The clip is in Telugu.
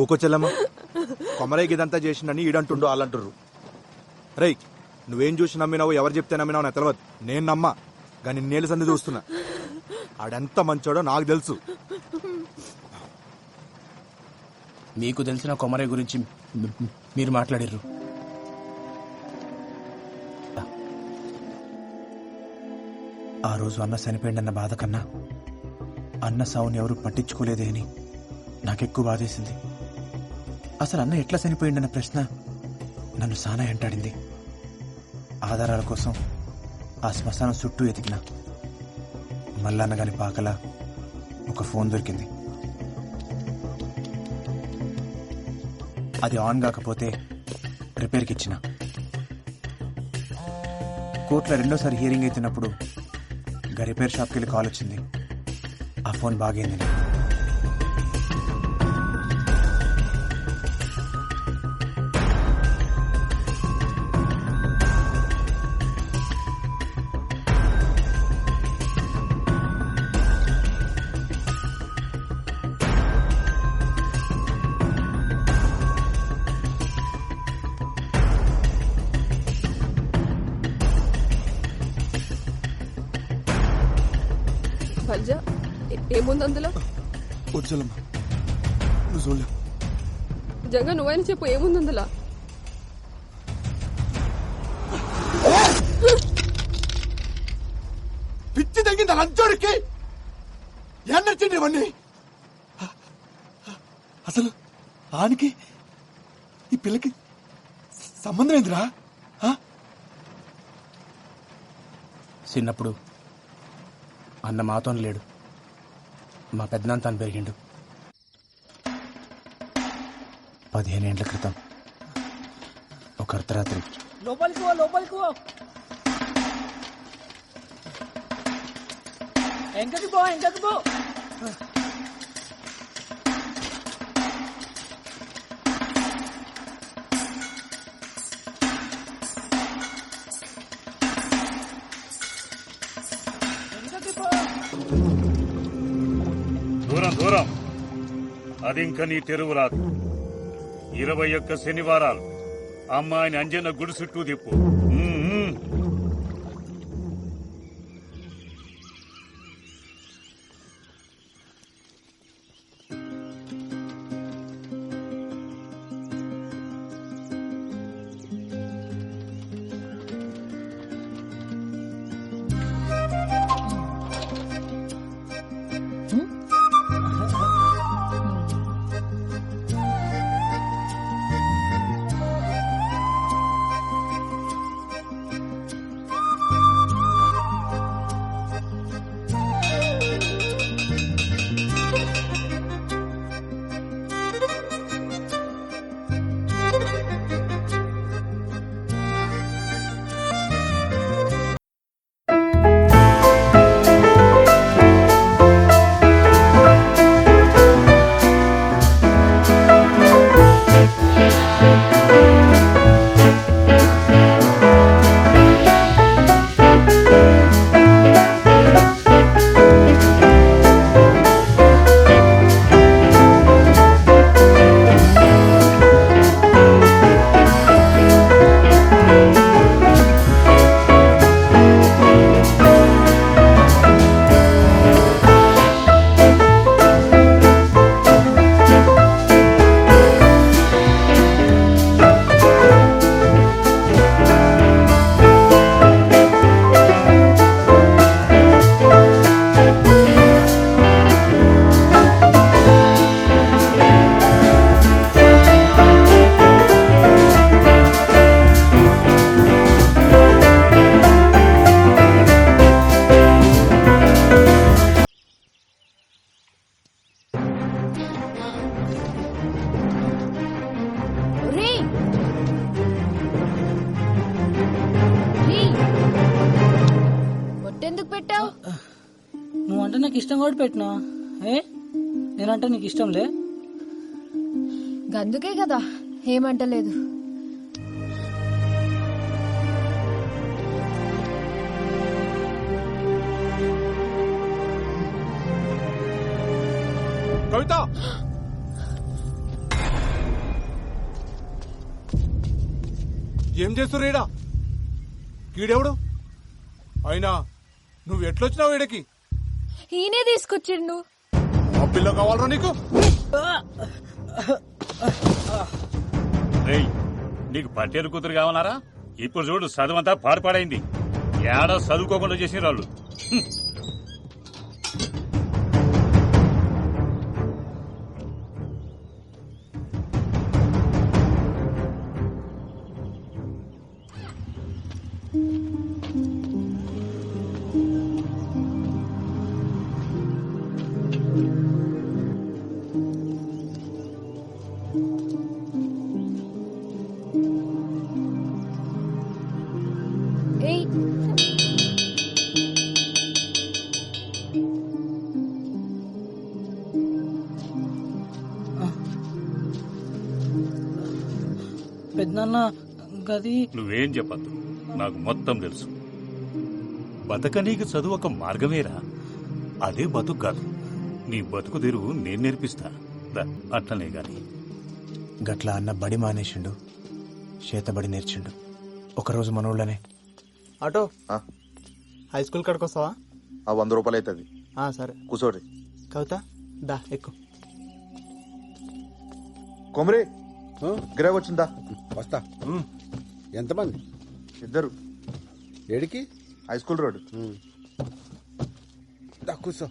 ఊకో చెల్లమ్మ. కొమరయ్య ఇదంతా చేసిండని ఈడంటుండో వాళ్ళంటుర్రు. రేయ్, నువ్వేం చూసి నమ్మినావు, ఎవరు చెప్తే నమ్మినావు నాకు తెలియదు. నేను నమ్మా, కానీ నేలు సంది చూస్తున్నా. ఆడెంత మంచోడో నాకు తెలుసు. మీకు తెలిసిన కొమరయ్య గురించి మీరు మాట్లాడిర్రు. ఆ రోజు అన్న చనిపోయిందన్న బాధ కన్నా అన్న సావుని ఎవరు పట్టించుకోలేదే అని నాకెక్కువ బాధేసింది. అసలు అన్న ఎట్లా చనిపోయిందన్న ప్రశ్న నన్ను సానా వెంటాడింది. ఆధారాల కోసం ఆ శ్మశానం చుట్టూ ఎతికిన మల్లన్న గారి పాకల ఒక ఫోన్ దొరికింది. అది ఆన్ కాకపోతే రిపేర్కి ఇచ్చిన. కోర్టులో రెండోసారి హియరింగ్ అవుతున్నప్పుడు రిపేర్ షాప్కి వెళ్ళి కాల్ వచ్చింది. ఆ ఫోన్ బాగైంది. ఏముంది అందులో? వచ్చలమ్మ, నువ్వు చూడలే. జగ నువ్వైనా చెప్పు, ఏముంది అందులో? పిచ్చి తగ్గింది లంచోడికి. ఎన్నొచ్చింది ఇవన్నీ? అసలు ఆనికి ఈ పిల్లకి సంబంధం ఏందిరా? చిన్నప్పుడు అన్న మాతో లేడు, మా పెద్దనాన్న తాను పెరిగిండు. 15 ఏళ్ల క్రితం ఒక అర్ధరాత్రి లోపలికి పో దూరం అది ఇంక నీ తెరువు రాదు. 21 శనివారాలు అమ్మాయిని అంజన్న గుడి చుట్టూ తిప్పు. బొట్టెందుకు పెట్టావు? నువ్వంటే నాకు ఇష్టం కూడా పెట్టినా. నేనంటే నీకు ఇష్టంలే. గందుకే కదా ఏమంటలేదు. కవిత, ఏం చేస్తుర్రు ఈడ? కీడెవడు? అయినా నువ్వు ఎట్లొచ్చినావు ఈడకి? ఈయనే తీసుకొచ్చిండు. ఆ పిల్ల కావాలరా నీకు? రేయ్, నీకు పట్టేరు కూతురు కావాలరా? ఇప్పుడు చూడు చదువంతా పాడుపాడైంది. ఏడా చదువుకోకుండా చేసిన వాళ్ళు. ఏయ్, పెద్దనాన్న గది నువ్వేం చెప్పద్దు, నాకు మొత్తం తెలుసు. బతకనీకి చదువు ఒక మార్గమేరా, అదే బతుకు కాదు. నీ బతుకు తెరువు నేను నేర్పిస్తా. దా, అట్లనే గాని. గట్ల అన్న బడి మానేసిండు, చేతబడి నేర్చిండు. ఒకరోజు మనోళ్ళనే ఆటో ఆ, హై స్కూల్ కాడికి వస్తావా? ఆ 100 రూపాయలు అవుతుంది. సరే. కూర్చోరి. కవిత దా ఎక్కు. కొమరి గిరాక్ వచ్చిందా? వస్తా. ఎంతమంది? 2. ఏడికి? High school road. దా కూర్చో.